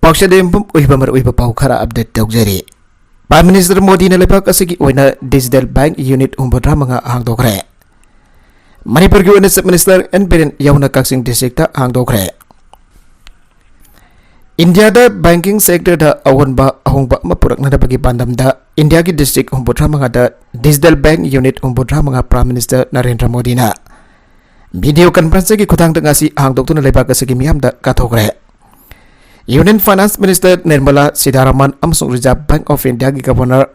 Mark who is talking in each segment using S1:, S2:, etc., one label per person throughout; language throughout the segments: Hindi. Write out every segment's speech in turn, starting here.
S1: Pakshadem Uibamar Uiba Paukara update Togzeri. Prime Minister Modi na Lepakasiki Oina Digital Bank Unit Umbadramanga Hangdokre. Manipur Unit Minister and Birin Yauna Kaksing District Hangdokre. India da banking sector da awanba ahongba mapurak na bagi bandam da India ki district Umbadramanga da Digital Bank Unit Umbadramanga Prime Minister Narendra Modi na video conference ki khutang da ngasi hangdok na Lepakasiki miyam da kathokre. Union Finance Minister Nirmala Sitharaman amsung Reserve Bank of India ki Governor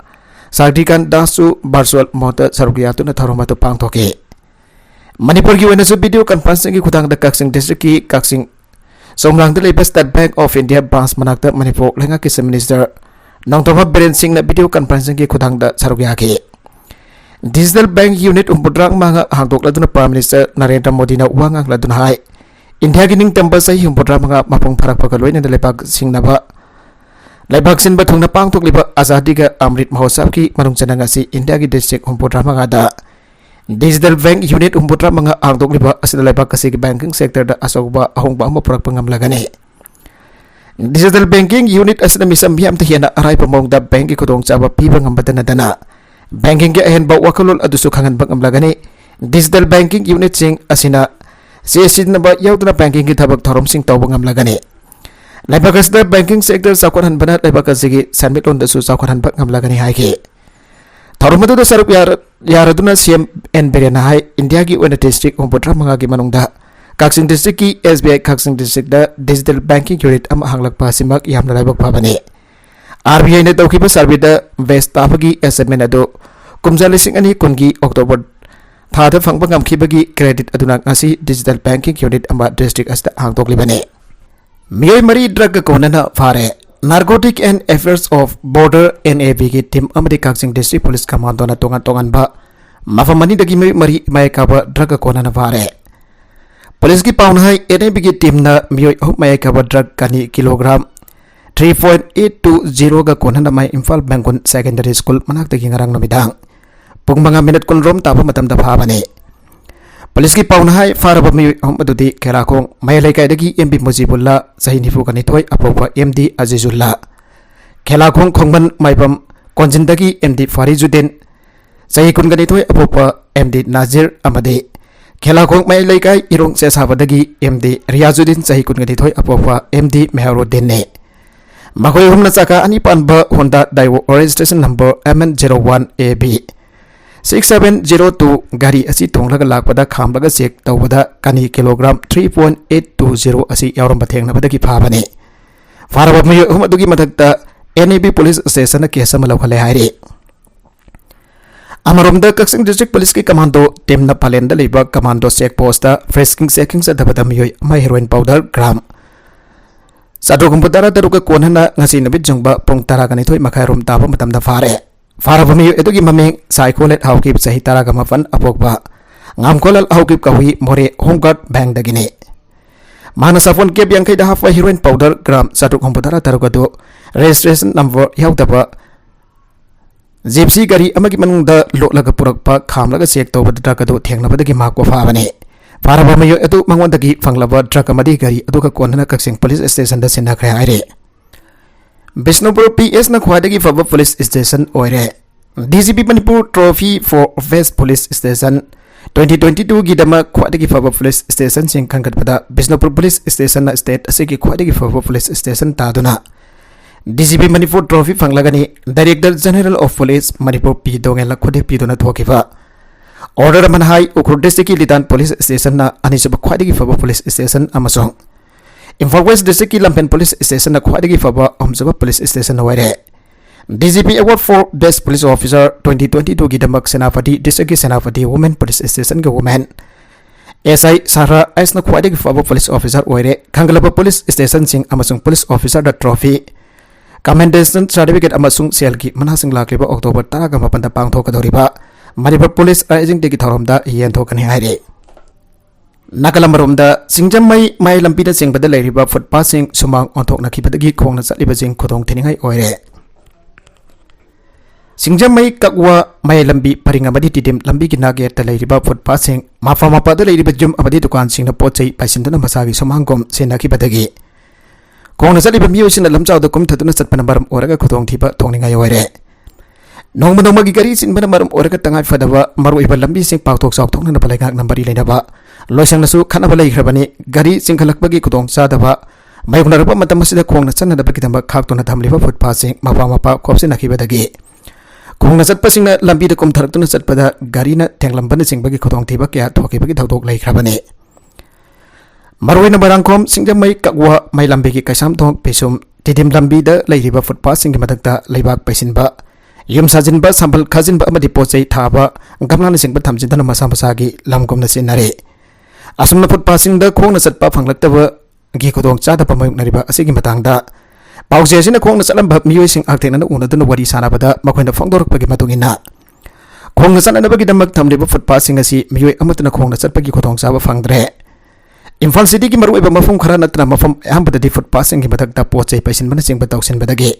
S1: Sardikan Dasu Barswal Mota Sarugiyatu na tharomatu pangthoke. Manipur ki wena video conference ki khutang da Kaksing district ki Kaksing Somlang da State Bank of India branch manakta Manipur lenga ki Minister Nangtoma Biren Singh na video conference ki khutang da sarugiyake. Digital Bank Unit umpudrang manga hangdok laduna Prime Minister Narendra Modi na uangang laduna hai India gining temple sa himpodra mga mapong parak pagaloy na Lepag Singnaba. Lepag Sin batong na pangtok liba azadi ka Amrit Mahosab ki manung sana nga si India gi district himpodra mga da. Digital Bank Unit himpodra mga angtok liba asida Lepag kasi ki banking sector da asok ba ahong ba mo parak pangamlagani. Digital Banking Unit asida misam biyam tahiyana aray pamong da bank ki kutong saba pibang ambatan na dana. Banking ki ahen ba wakalol adusok hangan pangamlagani. Digital Banking Unit sing asina CSC na ba yaw na banking ki tabag thorom sing tawbang amlagani. Lepag da banking sector sa kwanhan banat Lepag sige sanmit on da su sa kwanhan pag amlagani hai ki. Thoromatu da sarup yaraduna CM N Berena hai India ki wena district umputra mga ki manung da. Kaksing district ki SBI Kaksing district da digital banking unit am hanglag pa simak yam na Lepag pa bani. RBI na tawki pa sarbi da West Tapagi SMN ado kumzalising ani kungi October Thada fangba ngamkhibagi credit aduna ngasi digital banking unit amba district asta hangtok libane. Miyoi mari drug konana fare Narcotic and Affairs of Border NAB ki team amadi Kaksing district police commando na tongan ba mafamani dagi mari mai kaba drug konana fare. Police ki paunhai NAB ki team na miyoi mai kaba drug kani kilogram 3.820 ga konana mai Imphal Bangun Secondary School manak dagi ngarang namidang. Pung mga minute kun rom tapa matam da phabane. Police ki paunahai faraba mi amadudi kera kong may laikay dagi MB Mujibullah sahinifu kanitoy apopa MD Azizullah. Kela kong kongman maybam konjin dagi MD Farizuddin sahikun kanitoy apopa MD Nazir Amade. Kela kong may laikay irong sesaba dagi MD Riyazuddin sahikun kanitoy apopa MD Meharuddin ne. Makoy humna saka ani panba Honda Daiwo registration number MN01AB 6702 gari asi tonglaga lakpada khamlaga check tawbada kani kilogram 3.820 asi yawram bathengna badagi phabane faraba mayo humadugi mathakta NAB police station na case ma lawkhale haire amaromda Kaksing district police ki commando team na palenda leba commando check post ta frisking checking sa dabada mayo ma heroin powder gram sadro computara daruka konhana ngasi nabit jongba pong tara kani thoi makhairom taba matamda fare Farabami etugi maming psycholet haukip sahi taraga mafan apokba ngamkolal haukip kahui more homeguard bang dagine mana safon ke yang kai da hafa heroin powder gram satu komputara tarugado registration number yautaba gypsy gari amagi manung da loklaga purakpa khamlaga check tawba dagado thengna badagi makwa fabane Farabami etu mangwandagi fanglaba truck amadi gari aduka konana Kaksing police station da sinakre aire Bishnupur PS na khwadagi faba police station oire DCP Manipur trophy for West Police Station 2022 gidama khwadagi faba police station sing khangat pada Bishnupur police station na state asigi khwadagi faba police station taduna DCP Manipur trophy fanglagani Director General of Police Manipur P dongela khode P dona thokiba order manhai Ukur district lidan police station na anisaba khwadagi faba police station amasong Imphal West District ki Lampen Police Station na khwadagi faba amjaba police station na waire DGP Award for Best Police Officer 2022 gi damak Senapati District ki Senapati Women Police Station ga women SI Sara Ais na khwadagi faba police officer waire Khangalaba Police Station sing amasung police officer da trophy commendation certificate amasung sel ki manasing lakliba October 10 ga mapanda pangthok kadoriba Manipur Police Rising de ki thoromda yen thokani haire Nakalambarumda Singjam may lampida sing bada lairiba footpath sing sumang ontok nakibadagi khong na chaliba sing khotong thiningai oire Singjam may kakwa may lambi paringamadi tidim lambi ginage ta lairiba footpath sing mafama pada lairiba jum abadi dukan sing na pochai paisindana masagi sumangkom sinakibadagi खोंगना चलिबा मियोइसिना लमचाउदा कुमथदुना चटपना मरम ओरगा खुदोंथिबा थोंनिंगाय ओइरे नोंग नोंगि गरी सिनबना मरम ओरगा तंगाय फदबा मरुइबा लंबी सिंग पावथोक चावथोकना बलाइगाक नंबरी लेनबा लोइसंगनसु खनबा लैख्रबनी गरी सिंखलकबगी खुदोंग चादबा माइगुनरबा मतम असिदा खोंगना चन्नदबगिदंबा खाक्तोना थमलिबा फुटपाथ सिंग मपा मपा खोपसिनाखिबदगी खोंगना चटपसिंगना लंबीदा कुमथरक्तुना चटपदा गारीना थेंगलंबना सिंगबगी खुदोंथिबा क्या थोकिबगी थौदोक लैख्रबनी मरुइना बरांखोम सिंगजमई कगवा माइ लंबीगी कैसामथोंग पेसुम तिदिम लंबीदा लैरिबा फुटपाथ सिंगि मदक्ता लैबाक पैसिनबा युम साजिनबा संबल खाजिनबा अमदि पोचै थाबा गमलाना सिंगबा थमजिनदना मसा मसागी लमगुमना सिनरे असुमना फुटपाथ सिंगदा खोंगना चटपा फंगलक्तबा गी खुदोंग चादबा मायुकनरिबा असिगी मतंगदा पाउजे असिना खोंगना चलंबा मियोइसिंग आक्थेनना उनदुना वरी सानाबदा मखोइना फोंदोरकपगी मतुंगिना खोंगना चलनबगिदमक थमलिबा फुटपाथ सिंग असि मियोइ अमतना खोंगना चटपगी खुदोंग चाबा फंगद्रे इम्फाल सिटी की मरुइबा मफम खरा नतना मफम अहमबददी फुटपाथ सिंग मदक्ता पोचै पैसिनबना सिंगबा तौसिनबदगी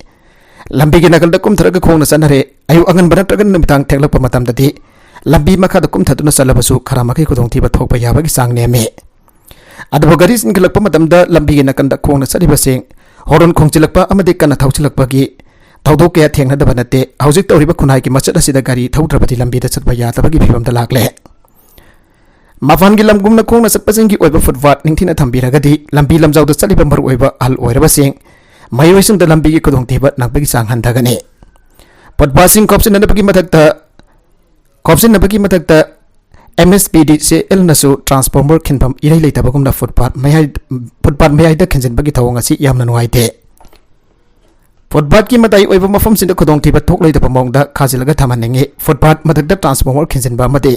S1: लंबीगी नकलदा कुमथरगा खोंगना चनरे अयु अंगनबा नत्रगन निमितांग थेंगलकपा मतमददी लंबी मखादा कुमथदुना चलबसु खरा मखै खुदोंथिबा थोकपा याबगी चांग नेमे अदबो गरी सिंगलकपा मतमदा लंबीगी नकंदा खोंगना चलिबा सिंग होरन खोंगचिलकपा अमदि कन्ना थौचिलकपागी थौदोक कया थेंगनदबा नते हौजिक तौरिबा खुनाइगी मचत असिदा गारी थौद्रबदी लंबीदा चटपा यादबगी फिबमदा लाक्ले माफानगी लमगुमना खोंगना चटपसिंगी ओइबा फुटपाथ निंथिना थंबीरगदी लंबी लमजाउदा चलिबा मरु ओइबा अहल ओइरबा सिंग मायोइसिंगदा लंबीगी खुदोंथिबा नांबगी चांग हंथगने फुटपाथ सिंग खोपसिनबगी मथक्ता MSPDCL नसु ट्रांसफॉर्मर खिनफम इरै लेतबगुमना फुटपाथ मयाइदा खिनजिनबगी थवंग असि यामना नुवाइते फुटपाथ की मताई ओइबा मफम सिंदा खुदोंथिबा थोकलैदबा मौंगदा खाजिलगा थमननिंगे फुटपाथ मथक्ता ट्रांसफॉर्मर खिनजिनबा मते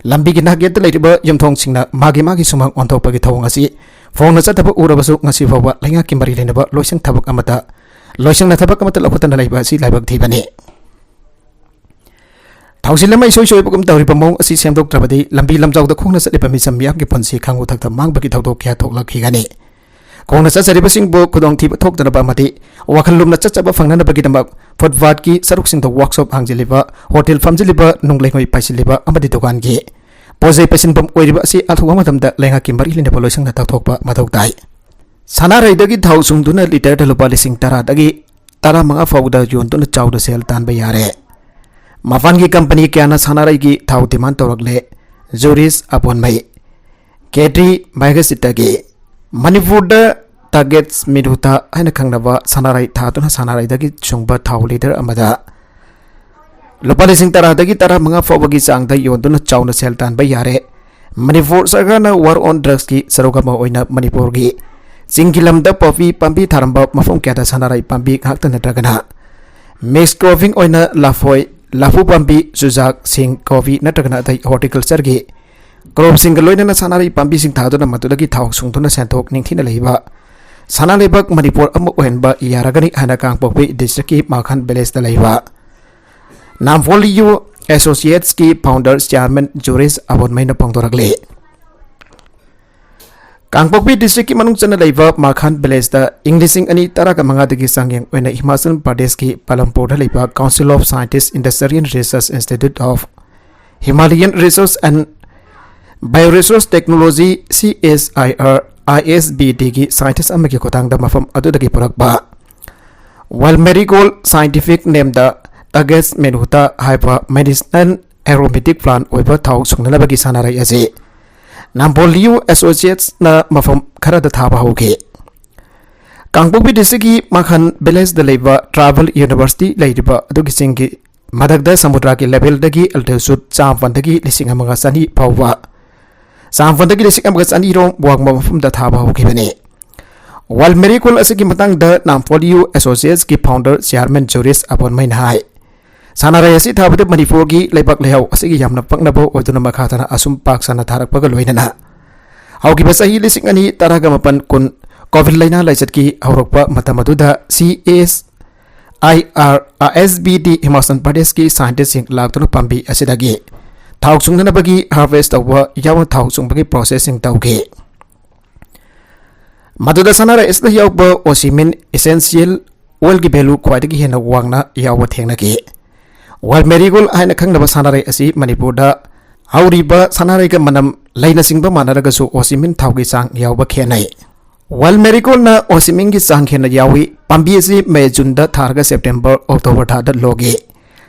S1: लंबीगी नागेत लैरिबा यमथोंगसिंगना मागी सुमंग ओंथोकपगी थवंग असि फोंगना चतबा उरबसु ngasi फावबा लैंगा की मरी लेनबा लोइसंग थबक अमता लोइसंगना थबक अमता लखुतना लैबा असि लाइबक थीबने थाउसिलमै सोइ सोइबगुम तौरिबा मौंग असि सेमदोक्त्रबदी लंबी लमजाउदा खोंगना चलिबा मिसम मियामगी पुंसि खांगु थक्ता मांगबगी थौदोक क्या थोकलखिगने खोंगना चचरिबा सिंगबो खुदोंथिबा थोकदनबा अमति वाखलुमना चचबा फंगनबगीदमक फुटपाथ की सरुकसिंगदा वर्कशॉप हांगजिलिबा होटल फमजिलिबा नुंगलेंगोइ पाइसिलिबा अमदि दुकान की पोजै पैसिनबम ओइरिबा असि आथुवा मतमदा लैंगा की मरी लेनबा लोइसंगना तथोकबा मथौ ताइ सनाराइदगी थाउ सुंगदुना लिटर लुपा 10 दगी 15 फाउदा योंदुना चाउदा सेल तानबा यारे मफान की कंपनी क्याना सनाराइगी थाउ डिमांड तौरकले जुरिस अपोनमई केट्री बाइगसितगी मणिपुरदा टार्गेट्स मिरुता हैना खंगनबा सनाराइ थातुना सनाराइदगी चुंगबा थाउ लीटर अमदा लुपा 10 फाउबगी चांगदा योंदुना चाउना सेल तानबा यारे मणिपुर सरकारना वार ऑन ड्रग्स की सरोगमा ओइना मणिपुर की चिंगी लमदा पॉपी पांबी थारंबा मफम क्यादा सनाराइ पांबी खाक्ता नत्रगना मिक्स क्रॉपिंग ओइना लाफोय लाफू पांबी सुजाक सिंग कॉफी नत्रगना अतै हॉर्टिकल्चर की क्रॉप सिंग लोइना सनाराइ पांबी सिंग थादुना मदुदगी थाउ सुंगदुना सेंथोक निंथिना लैबा सनालेबक मणिपुर अम ओहनबा यारगनी हाना कांगपोक्पी डिस्ट्रिक्ट की माखन विलेज दा लैबा नामफोलियो एसोसिएट्स की फाउंडर चेयरमैन जुरिस अबोनमैना पोंगदोरगले कांगपोक्पी डिस्ट्रिक्ट की मनुंग चना लैबा माखन विलेज दा इंग्लिशिंग अनि तराका मंगादगी सांगेंग ओइना हिमाचल प्रदेश की पालमपुर दा लैबा council of scientist industrial research institute of Himalayan resource and bioresource technology CSIR ISBT की साइंटिस्ट अमगी खोतांग दा मफम अदुदगी पुरकबा वाइल मेरीगोल्ड साइंटिफिक नेम दा टार्गेट्स मेनुता हाइपा मेडिसिनल एरोमेटिक प्लांट ओइबा थाउ सुंगनबगी सनाराइ असे नामपोलियो एसोसिएट्स ना मफम खरदा थाबा होगे कांगपोक्पी डिस्ट्रिक्ट की माखन विलेज द लैबा ट्राइबल यूनिवर्सिटी लैरिबा अदुगी सिंगी मदगदा समुद्र की लेवल दगी अल्टीट्यूड चामफंदगी 1500 फाउबा चामफंदगी 1500 रोम वांगबा मफम दा थाबा होगिबने वाल मेरीकोल असगी मतंग द नामपोलियो एसोसिएट्स की फाउंडर चेयरमैन जुरिस अपोनमैन हाय सनाराइ असि थाबद मणिपुर की लेबाक लेहाउ असगी यामना पक्नबो ओदुना मखातना असुम पाक सना थारकपगा लोइनना हौगिबा सही 2019 कुन कोविड लाइना लाइचत की हौरकपा मतमदुदा CSIR ISBT हिमाचल प्रदेश की साइंटिस्ट सिंग लाक्तुना पांबी असिदगी थाउ सुंगनबगी हार्वेस्ट तौबा याव थाउ सुंगबगी प्रोसेसिंग तौगे मदुदा सनाराइ इसला यावबा ओसिमिन एसेंशियल ऑयल की वैल्यू ख्वाइदगी हेना वांगना याव थेंगनगी वाल मेरीगोल्ड हाइना खंगनबा सनाराइ असि मणिपुरदा हौरिबा सनाराइगा मनम लैना सिंगबा मानरगसु ओसिमिन थाउगी चांग यावबा खेनै वाल मेरिगोल्ड ना ओसिमिंग की चांग हेन यावी पांबी असि मे जून दा थारगा सेप्टेम्बर अक्टोबर थादा लोगे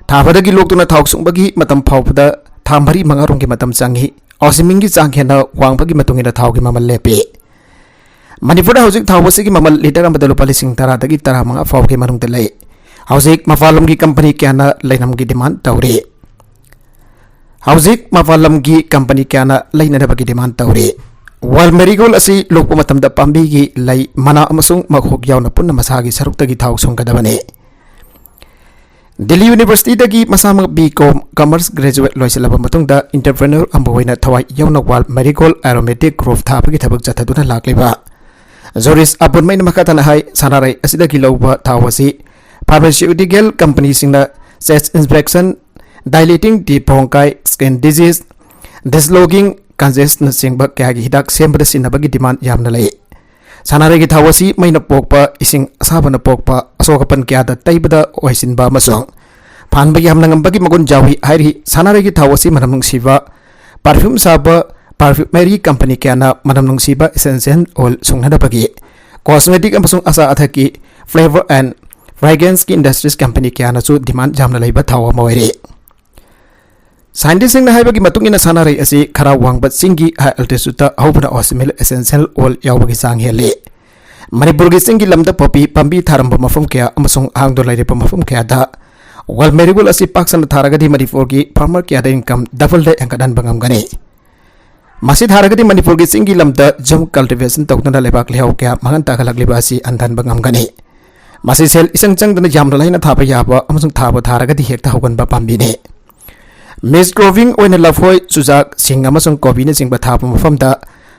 S1: थाबदगी लोगतुना थाउसुंबगी मतम फावपदा थामरी मंगारों की मतम चांगी ओसिमिंग की चांग हेन वांगबगी मतुंगिना थावगी ममल लेपे मणिपुर हौजिक थावबसिगी ममल लीटर अमदा लुपा लिसिंग तरादगी तरामंगा फावगे मनुंगदा लै हौजिक मफालम की कंपनी क्याना लैनमगी डिमांड तौरे हौजिक मफालम की कंपनी क्याना लैनदबगी डिमांड तौरे वाल मेरिगोल्ड असी लोकपा मतमदा पांबीगी लै मना अमसुंग मखोक यावना पुन्ना मसागी सरुक्तगी थाव सुंगदबने दिल्ली यूनिवर्सिटी दगी मसामक बीकॉम कॉमर्स ग्रेजुएट लोइसलब मतुंगदा एंटरप्रेन्योर अम्बोइना थवाई यावना वाल मेरिगोल्ड एरोमेटिक ग्रोव थाबगी थबक जथदुना लाक्लिबा जोरिस अपुनमैन मखातना हाई सनाराई असिदगी लौबा थावसी फार्मास्यूटिकल कंपनी सिंगना chest inspection dilating the bronchi skin disease dislodging congestion सिंह क्या हिदाक सेंबद सिनबगी डिमांड यामना लै सनारे की थावसी मैना पोकपा इसिंग असाबना पोकपा अशोकपन क्यादा तैबदा ओइसिनबा मसोंग फानबा यामना ngambagi magun jawi hairi सनारे की थावसी मनम नुंगसिबा परफ्यूम साबा परफ्यूमरी कंपनी क्याना मनम नुंगसिबा एसेंशियल ऑयल सुंगनदबगी कॉस्मेटिक अमसुंग असा अथकी फ्लेवर एंड फ्रेग्रेंस की इंडस्ट्रीज कंपनी क्याना सु डिमांड जामना लैबा थावा मोइरे साइंटिस्ट की मतुंगिना सनारै असी खरा वांगबत सिंगी हाई अल्टीट्यूड हौबना ओसिमिल एसेंशियल ऑयल यावबगी चांग हेले मणिपुर की सिंगी लमदा पॉपी पंबी थारंब मफम क्या अमसुंग हांगदो लैरेप मफम क्या दा वाल मेरिगोल्ड असी पाक्सन थारगदी मणिपुर की फार्मर क्या दा इनकम डबल दे एंकदन बंगमगने मसी थारगदी मणिपुर की सिंगी लमदा जम कल्टिवेशन तौदना लेबाक लेहाव क्या मगन ताखलकलिबा असी अंधन बंगमगने मसी सेल इसंग चंगदना जामना लैना थाबा याबा अमसुंग थाबा थारगदी हेक्ता हौगनबा पांबीने मिस ग्रोविंग ओइना लफोय चुजाक सिंग अमसुंग कोबीने सिंगबा थाबा मफमदा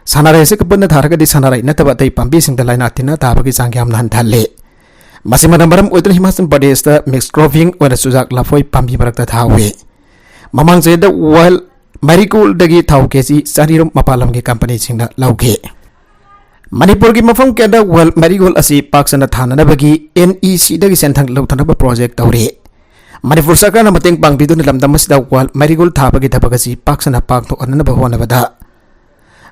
S1: सनाराय से कपन थारगदी सनाराय नतबा तै पांबी सिंगदा लाइना तिना ताबगी चांग यामना हंथाले मसिमना मरम ओइतन हिमाचल प्रदेश दा मिक्स ग्रोविंग ओइना चुजाक लफोय पांबी मरकता थावे ममांग जेद वाल मेरिगोल्ड दगी थाव केजी चारिरोम मपालम की कंपनी सिंगना लौगे मणिपुर की मफम केदा वाल मेरिगोल्ड असी पाक्सना थाननबगी NEC दगी सेंथंग लौथनबा प्रोजेक्ट तौरे मणिपुर सरकार मतंग पांगबीदुन लमदम मसिदा वाल मेरिगोल्ड थाबगी थबगसी पाक्सना पाक्तो अननबा होनबदा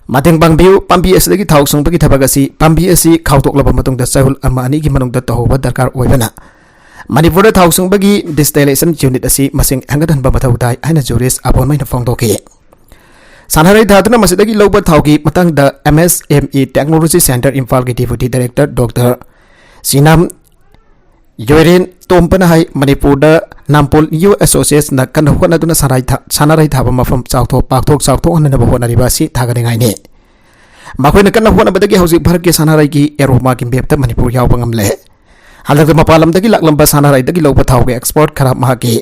S1: मतंग पांगबिउ पांबी असदगी थाव सुंगबगी थबगसी पांबी असि खावतोकलब मतुंगदा चाहुल अमा अनि की मनुंगदा तहोबा दरकार ओइबना मणिपुर थाव सुंगबगी डिस्टिलेशन यूनिट असि मसिंग हंगदनबा मथौदाय आइना जुरिस अबोनमैना फोंदोके सनाराय धादुना मसिदगी लौबा थावगी मतंगदा MSME टेक्नोलॉजी सेंटर इम्फाल की deputy director doctor Sinam Yoren तोम्पना हाई मणिपुर नामपोल यू एसोसिएशन कन होनदुना सनाराय थाबा मफम चाउथो पाक्थोक चाउथो हननबा होनरिबासी थागनिगाइने मखोइना कन होनबदगी हौजिक भारत के सनाराय की एरोमा की बेपता मणिपुर यावबा ngamle हलक मपालमदगी लाकलंबा सनारायदगी लौबा थावगे एक्सपर्ट खरा Mahake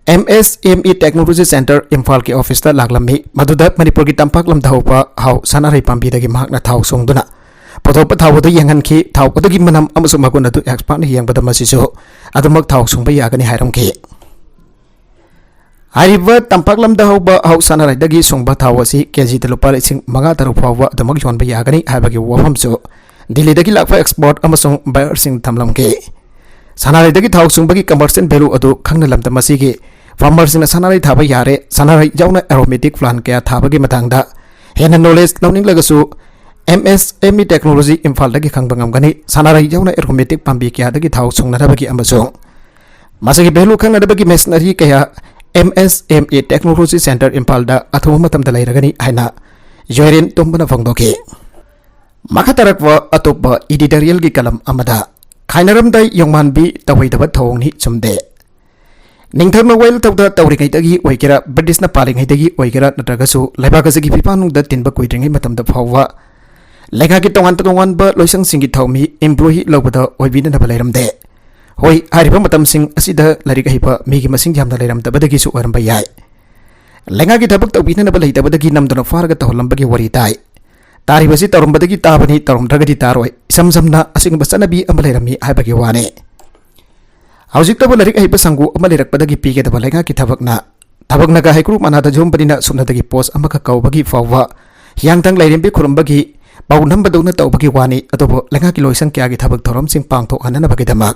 S1: MSME technology centre Imphal के ऑफिस ता लाकलम्मी मधुदा मणिपुर की तंपाक लमदा होबा हाउ सनाराय पांबीदगी महाकना थाव सोंगदुना पथोप थावदो यंगनखी थाव अदुगी मनम अमसु मगुन अदु एक्सपर्ट ने यंगबदा मसिसु अदुमक थाव सुंबा यागनि हायरमखि हारिबा तंपाक लमदा होबा हाउ सनारायदगी सुंबा थाव असि केजी द लुपा लिसिंग मंगा तरु फावबा अदुमक योनबा यागनि हायबगी वफमसु दिल्लीदगी लाकफा एक्सपर्ट अमसुंग बायर सिंग थमलमके सनारायदगी थाव सुंबगी कमर्शियल वैल्यू अदु खंगना लमदा मसिगी फार्मर सिंग सनाराय थाबा यारे सनाराय यावना एरोमेटिक प्लांट क्या थाबगी मतंगदा हेना नॉलेज लौनिंगलगसु MSME टेक्नोलॉजी इम्फाल दगी खंगबंगमगनी सनाराय यावना एरोमेटिक पांबी क्या दगी थाव सुंगनदबगी अमसुंग मसगी वैल्यू खंगनदबगी मेशनरी क्या MSME टेक्नोलॉजी सेंटर इम्फाल दा अथुम मतमदा लैरगनी हाइना योरेन तोंबना फंगदोके मखतरकवा अतोप एडिटोरियल की कलम अमदा खाइनरमदा योंगमानबी तवैदब थोंगनी चुमदे निंगथरना वेल तौदा तौरिङैदगी ओइगेरा ब्रिटिशना पालिङैदगी ओइगेरा नत्रगसु लैबागसगी पिपानुंगदा तिनबा कुइद्रिङै मतमदा फाववा लेखाकी तोंगान लोइसंगसिंगी थौमी एम्प्लॉई लौबदा ओइबिननबा लैरमदे होय हारिबा मतमसिंग असिदा लारिक हैबा मीगी मसिंग यामना लैरमदबदगीसु ओरमबा याय लेखाकी थबक तौबिननबा लैतबदगी नमदना फारगा तौलंबगी वरी ताय तारिबसी तौरमबदगी ताबनी तौरमद्रगदी तारोय समसमना असिंगबा चनबी अमा लैरमी हाइबगी वाने हौजिकतबा लारिक हैबा संगु अमा लैरकपदगी पीगेदबा लेखाकी थबकनगा हैक्रु मनादा जोमबदिना सुमनदगी पोस्ट अमका कौबगी फाववा हियांगतंग लैरेम्बी खुरमबगी बाउनंबदौना तौबगी वानी अतोबो लेखाकी लोइसंग क्यागी थबक थोरमसिंग पांगथो अननबगीदमक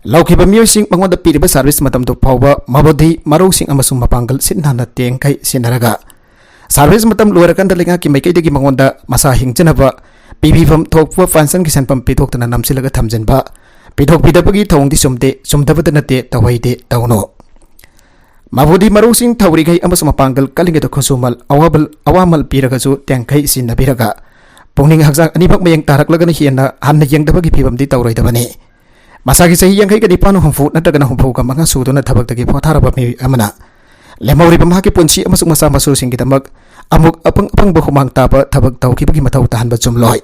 S1: लौखिबा मियोइसिंग मंगोंदा पीरिबा सर्विस मतमदो फावबा मबोधी मरोसिंग अमसुंग मपांगल सिनहाना तेंगखै सिनरगा सर्विस मतम लोरकंद लेखाकी मैकैदगी मंगोंदा मसा हिंगजनबा पीबीफम थोकप पेंशन की सेंफम पीथोक्तना नमसिलगा थमजनबा पीथोकपीदबगी थौंगदी सुमते सुमदबद नते तवैदे तौनो माबुदी मरुसिंग थौरिगै अमसुम पांगल कलिंगे खुसुमल अवामल पीरगसु त्यांखै सिन्नबिरगा पुंगनिंग हक्सांग अनिबक मयंग तारकलगन हियना हन्न यंगदबगी फिबमदी तौरैदबने मसागी सही यंखै गदि पानु हुंफु नत्रगन हुंफुगा मंगा सुदुना थबकदगी फोथारबा मी अमना लेमौरी बमहाकी पुंसी अमसुम मसा मसुसिंगिदमक अमुक अपंग बहुमांग ताबा थबक तौखिबगी मथौ ताहनब चुमलोय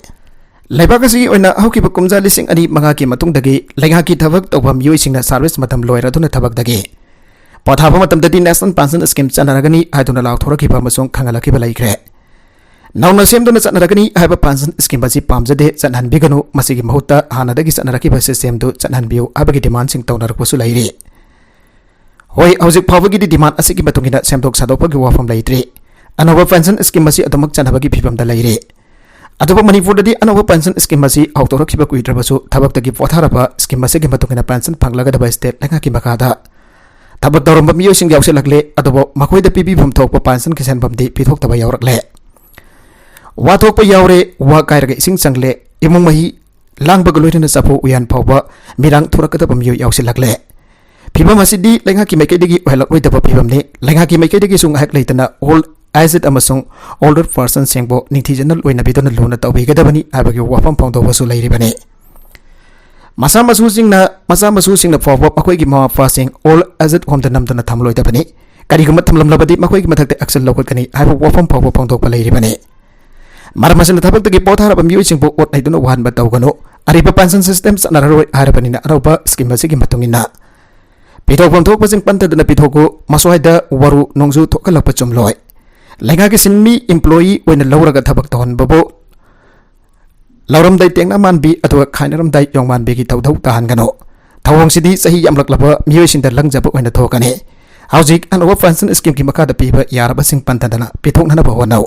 S1: लेबागसी ओइना हौकिब कुमजा लिसिंग अनि मंगाकी मतुंगदगी लेंगाकी थबक तौबम योइसिंगना सर्विस मतम लोयरादुना थबकदगी पौधाब मतमददी नेशनल पेंशन स्कीम चनरगनी हाइदुना लाउथोरखिबा मसुंग खंगलखिबा लैख्रे नौना सेमदुना चनरगनी हाइबा पेंशन स्कीम बसी पामजदे चनहनबिगनु मसिगी महुत्ता हानादगी चनरखिबा सिस्टम दु चनहनबियु हाबगी डिमांड सिंग तौनरखुसु लैरि होय हौजिक फावगी डिमांड असिगी मतुंगिना सेमदोक सादोपगी वाफम लैत्रि अनोबा पेंशन स्कीम बसी अदमक चनहबगी फिबमदा लैरि अदुबा मणिपुरददी अनोबा पेंशन स्कीम बसी हौतोरखिबा कुइद्रबसु थबकदगी पोथारबा स्कीम बसीगी मतुंगिना पेंशन फंगलगदबा स्टेट लेंगाकी मखादा थबक तौरम मियोसिंग याउसिलगले अदुबो मखोइदा पीबीफम थोकपा पेंशन की सेनफमदी पीथोक्तबा यावरकले वाथोकपा यावरे वा कायरगा इसिंग चंगले इमुंग मही लांगबग लोइना चफो उयान फावबा मिरांग थोरकदबा मियो याउसिलगले फिबम असिदी लेंगाकी मैकेदगी ओहलकलोइदबा फिबमने लेंगाकी मैकेदगी सुंग हक लेतना ओल एजेड अमसुंग ओल्डर पर्सन सेंगबो निथिजनल ओइना बिदोना लोना तौबिगदबनी आबगी वाफम फाउंदोबसु लैरिबने मसा मसूसिंगना फावबा मखोइगी ममाफासिंग ओल एजेड होम नमदना थमलोइदबनी करिगुम थमलमलबदी मखोइगी मथक्ते एक्शन लौखतकनी हाइबा वाफम फावबा फाउंदोकपा लैरिबने मरमसन थबकदगी पोथारब मियोइसिंगबो ओट लैदुना वाहनबा तौगनो अरिबा पेंशन सिस्टम चनररोय हारबनिना अनौबा स्कीम असिगी मतुंगिना पिथोकफम थोकपसिंग पंतदना पिथोको मसोहाइदा वरु नोंजु थोकलप चुमलोय लेंगाकी सिनमी एम्प्लॉई ओइना लौरगा थबक तहनबबो लौरमदाई टेंगना मानबी अथवा खाइनरमदाई योंगमानबीगी तौधौ ताहनगनो थौंगसिदी सही यामलकलबा मियोइसिंदा लंगजब ओइना थोकने हौजिक अनोबा पेंशन स्कीम की मखादा पीबा यारबसिंग पंतदना पिथोकनना बवनौ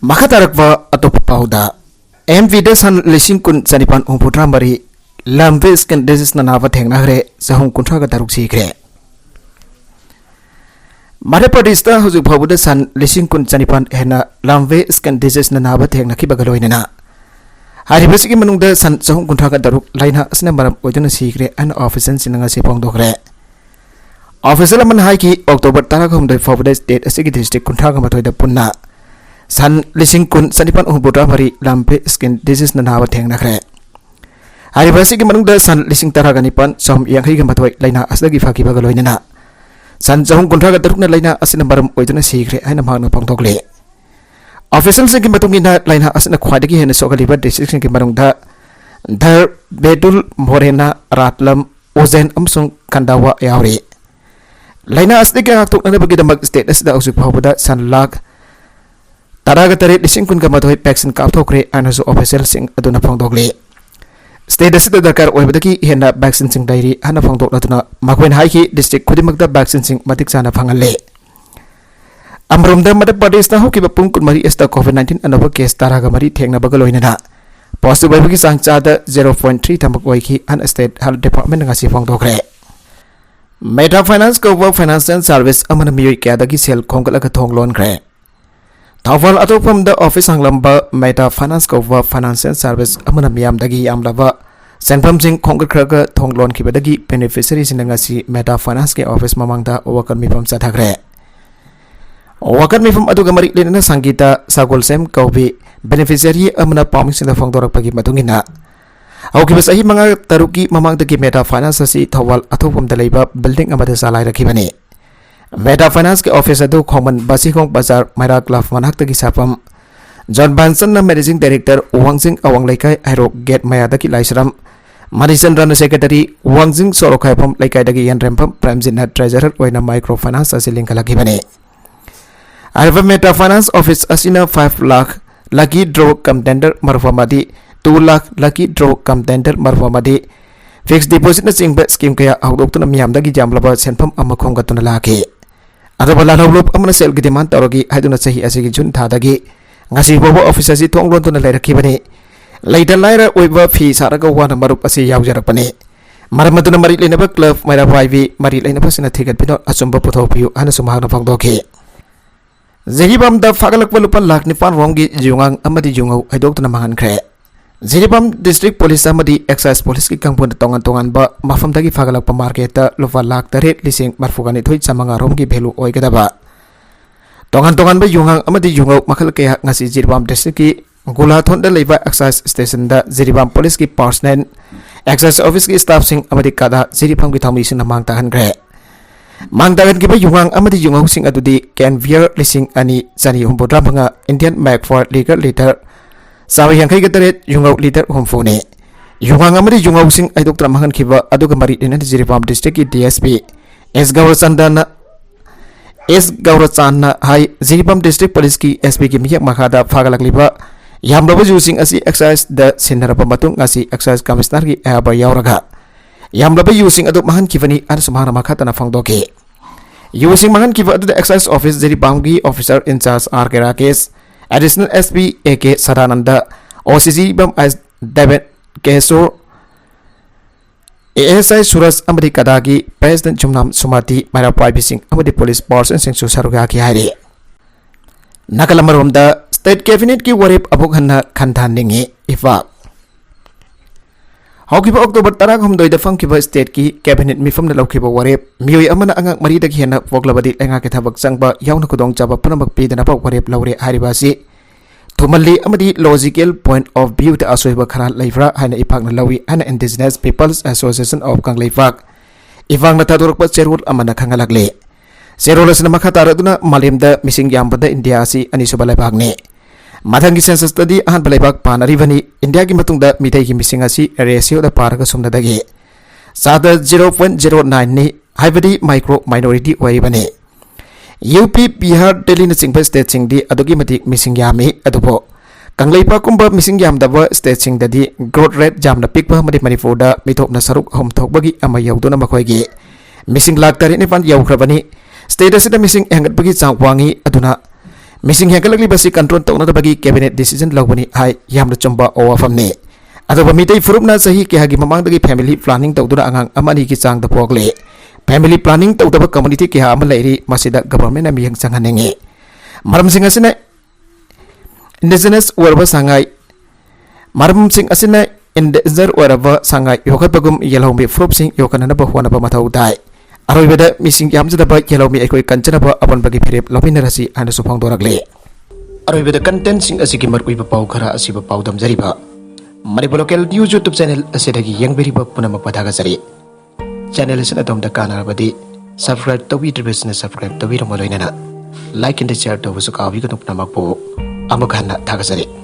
S1: मखातारकबा अतोप पाउदा एमवीदा सन लिसिंग कुन चनिपान उंपुट्रा मरी लामवे स्किन डिजीज नावा थेंगनाग्रे सहम कुंथ्रागा तरुक सीग्रे मध्य प्रदेश हौजिक फाउबदा सन लिसिंग कुन चनिपान हेना लामवे स्किन डिजीज नावा थेंगनाखिबा गलोइना हारिबसिगी मनुंगदा सन सहम कुंथ्रागा तरुक लाइना असना मरम ओइदुना सीग्रे अन ऑफिसर सिनंगा से पोंगदोग्रे ऑफिसर मन हाइकी अक्टोबर 19 फाउबदा स्टेट असिगी डिस्ट्रिक्ट कुंथ्रागा मथोइदा पुन्ना सन लिसिंग कुन चनिपान उंपुट्रा मरी लामवे स्किन डिजीज नावा थेंगनाख्रे हारिबसिगी मनुंगदा सन लिसिंग 19 सम यांखैगा मथोइ लाइना असदगी फाकिबा गलोइना सन जहुं कुंथ्रागा तरुकना लाइना असिना मरम ओइदुना सीग्रे हाइना मागना पोंगदोगले ऑफिसर से मतुंगिना लाइना असना ख्वाइदगी हेना सोगलिबा डिस्ट्रिक्ट के मरुंगदा धर बेदुल मोरेना रातलम ओजेन अमसुंग कंदावा यावरे लाइना असदगी गाक्तोकनबगी दमक स्टेट असदा औसिक फावबदा सन लाख तरागा तरे लिसिंग कुन का मथोइ वैक्सीन कापथोकरे अनसु ऑफिसर सिंग अदुना फोंगदोगले स्टेट असदा दरकार ओइबदगी हेना वैक्सीन सिंग डायरी हना फोंगदोकलदुना मखोइन हाइकी डिस्ट्रिक्ट खुदिमकदा वैक्सीन सिंग मतिक साना फंगले अमरुमदा मध्य प्रदेश हौकिबा पुंग कुनमरी एस्ता कोविड-19 अनोबा केस तारागा मरी थेंगनाबगा लोइना पॉजिटिव ओइबगी सांग चादा 0.3 थमक ओइकी अन स्टेट हेल्थ डिपार्टमेंट ngasi फोंगदोखरे मेटा फाइनेंस कोवा फाइनेंशियल सर्विस अमन मियोइ क्यादगी सेल खोंगलगा थोंगलोनख्रे थावल अतोपमदा ऑफिस सांगलंबा मेटा फाइनेंस कोवा फाइनेंशियल सर्विस अमन मियामदगी यामलबा सेंफम सिंग खोंगखरगा थोंगलोनखिबदगी बेनिफिशियरी सिंग ngasi मेटा फाइनेंस के ऑफिस ममंगदा ओवकन मिफम चाथाग्रे वकन मिफम अदुगा मरी लेना संगीता सागोल सेम कौबी बेनिफिशियरी अमना पामिंग सिंदा फोंगदोरकपगी मतुंगिना हौकिबा सही मंगा तरुकी ममांगदगी मेटा फाइनेंस असि थवल अथोपमदा लेबा बिल्डिंग अमदा सालाइ रखिबने मेटा फाइनेंस के ऑफिस अदु खोमन बासिखोंग बाजार मैरा क्लाफ मनाक्तगी सापम जॉन बांसन मैनेजिंग डायरेक्टर वांगजिंग अवांग लेकाय हैरो गेट मयादगी लाइसरम मरिचंद्रन सेक्रेटरी वांगजिंग सोरोखायफम लेकायदगी यनरेमफम प्राइमजिना ट्रेजरर ओइना माइक्रो फाइनेंस असि लिंकलगिबने अरब मेटा फाइनेंस ऑफिस असिना 5 lakh lucky draw cum tender मरफमादी 2 lakh lucky draw cum tender मरफमादी फिक्स डिपॉजिट न चिंग स्कीम कया आउटोक्टन मियामदगी जामलबा सेनफम अमा खोंगतन लाखे अदबा लालौलोप अमन सेल की डिमांड तौरगी हाइदुना सही असिगी जुन थादगी ngasi bobo office asi thonglon tuna lairakibani laida laira oiba fi saraga wana marup asi yaujarakpani maramaduna mari leinaba club maira vaivi mari leinaba sina thigat pino achumba puthopiu ana sumhagna phangdokhi Ziribam da fagalak walupan lak ni pan rongi jungang amadi jungau aidok na mangan kre. Ziribam District Police amadi Excise Police ki kangpun tongan ba mafam dagi fagalak pa market ta lupa lak tarit lising marfugani thuit sa mga rom ki belu oy kadaba. Tongan ba jungang amadi jungau makal kaya ngasi Ziribam District ki gula thon da leiba Excise Station da Ziribam Police ki personnel Excise Office ki staff sing amadi kada Ziribam ki thami sin namang tahan kre. Mangdagan kiba yungang amadi yungau sing adudi Canvier lising ani sani humpodra mga Indian Mac for legal liter sawi yang kai gataret yungau liter humfune yungang amadi yungau sing ay doktra mangan kiba adu kamari dinan di Ziribam District ki DSP S Gaurachandana hai Ziribam District Police ki SP ki miyak makada fagalak liba yamlaba using asi excise da sinarapa matung asi excise commissioner ki aba yauraga Yamlaba using adu mahan kivani ada sumana makata na fangdoke. Using mahan kiva adu the excise office Ziribam ki officer in charge R.K. Rakesh, additional SP A.K. Sadananda, OCC Bam as David Kesur, ASI Suras Amadi Kadagi, President Jumnam Sumati, Mara Privacing Amadi Police Force and Singsu Sarugaki Hari. Nakalamarum da State Cabinet ki warip abukhanna kanthaningi ifak. Hokiba October tarang humdoi da fangkiba state ki cabinet mifam na laukiba warep mioi amana angak mari da hiana voglabadi enga ke thabak changba yauna kudong chaba panamak pi dana pa warep laure haribasi thumalli amadi logical point of view ta asoiba khara laifra haina ipak na lawi ana Indigenous Peoples Association of Kangleifak ivang na tadurak pa cerul amana khangalakle cerolas na makhatara duna malemda missing yambada India si ani subalaibagne Mathangi census study ahan balaibak panarivani India ki matungda mitai ki missing asi ratio da paraga sumnadagi sada 0.09 ni haibadi micro minority waibani UP Bihar Delhi na singba state sing di adugi mati missing yami adubo Kangleipa kumba missing yam daba state sing dadi growth rate jam na pikba madi Manipur da mitop na saruk hom thok bagi ama yawdo na makoigi missing lak tari ni fan yawkrabani state asida missing engat bagi changwangi aduna Missing hengkalagli basi control tau na bagi cabinet decision lawani hai yam na chomba owa famne ado bamitai furup na sahi ke hagi mamang dagi family planning tau duna angang amani ki chang da pogle family planning tau da community ke ha amalai masida government na miyang changhanenge maram sing asina Indigenous warba sangai maram sing asina Indigenous warba sangai yokat bagum yelawmi furup sing yokana na bahwana ba matau dai Aroi beda missing yam sudah baik kalau mi ekoi kancana ba apon bagi perip lopi narasi anda supang dorak le. Aroi beda content sing asiki markui ba pau khara asi ba pau dam jari ba. Mari local news YouTube channel asedagi yang beri ba puna magpadaga jari. Channel sen atom da kana badi subscribe to be business subscribe to be romoloy nana. Like and share to busuka abi kutup namak po amukhanna thaga jari.